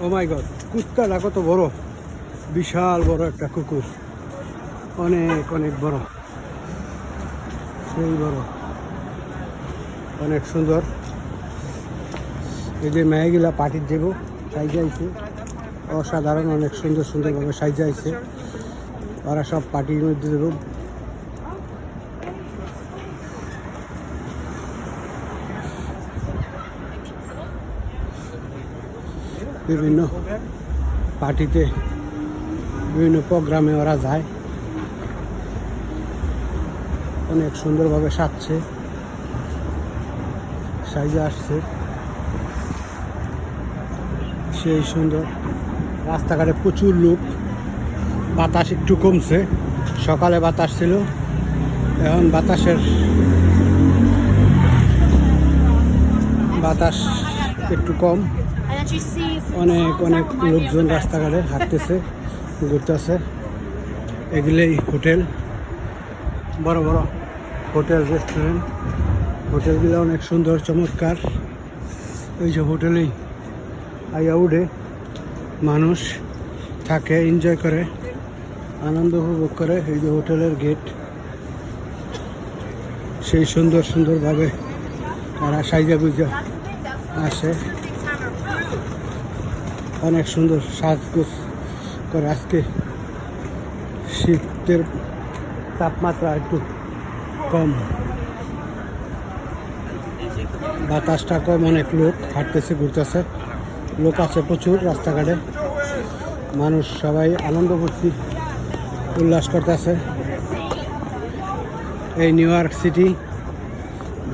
ও মাই god, কুত্তাটা কত বড়, বিশাল বড় একটা কুকুর, অনেক অনেক বড়, সেই বড়, অনেক সুন্দর। এই যে মেয়েগুলা পার্টির দেবো সাইজাইছে, অসাধারণ, অনেক সুন্দর সুন্দরভাবে সাইজাইছে। ওরা সব পার্টির মধ্যে দেবো। বিভিন্ন পার্টিতে, বিভিন্ন প্রোগ্রামে ওরা যায়, অনেক সুন্দরভাবে সাজছে, সাইজে আসছে, সেই সুন্দর। রাস্তাঘাটে প্রচুর লোক, বাতাস একটু কমছে, সকালে বাতাস ছিল, এখন বাতাস একটু কম। অনেক অনেক লোকজন রাস্তাঘাটে হাঁটতেছে, ঘুরতেছে। এগুলোই হোটেল, বড় বড় হোটেল, রেস্টুরেন্ট। হোটেলগুলো অনেক সুন্দর, চমৎকার। এই যে হোটেলেই আইয়া উঠে মানুষ থাকে, এনজয় করে, আনন্দ উপভোগ করে। এই যে হোটেলের গেট, সেই সুন্দর সুন্দরভাবে তারা সাইজা গুজা আসে, অনেক সুন্দর সাজগোজ করে। আজকে শীতের তাপমাত্রা একটু কম, বাতাসটা কম, অনেক লোক হাঁটতেছে, ঘুরতেছে, লোক আছে প্রচুর রাস্তাঘাটে। মানুষ সবাই আনন্দ ফুর্তি উল্লাস করতেছে। এই নিউ ইয়র্ক সিটি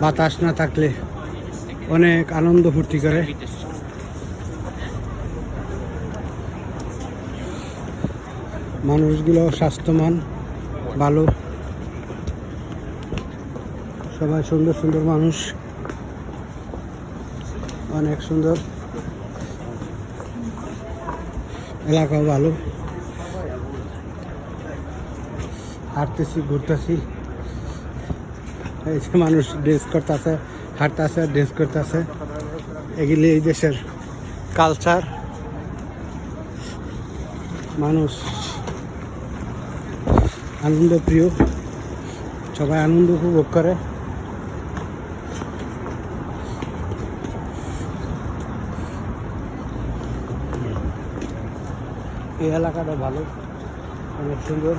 বাতাস না থাকলে অনেক আনন্দ ফুর্তি করে। মানুষগুলো স্বাস্থ্যবান, ভালো, সবাই সুন্দর সুন্দর মানুষ, অনেক সুন্দর এলাকাও ভালো। হাঁটতেছি, ঘুরতেছি, এই যে মানুষ ড্রেস করতেছে, হাঁটতেছে, ড্রেস করতেছে। এগুলি এই দেশের কালচার। মানুষ আনন্দ প্রিয়, সবাই আনন্দ উপভোগ করে। এই এলাকাটা ভালো, অনেক সুন্দর।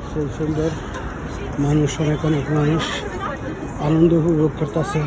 সেই সুন্দর মানুষ, অনেক অনেক মানুষ আনন্দ উপভোগ করতেছে।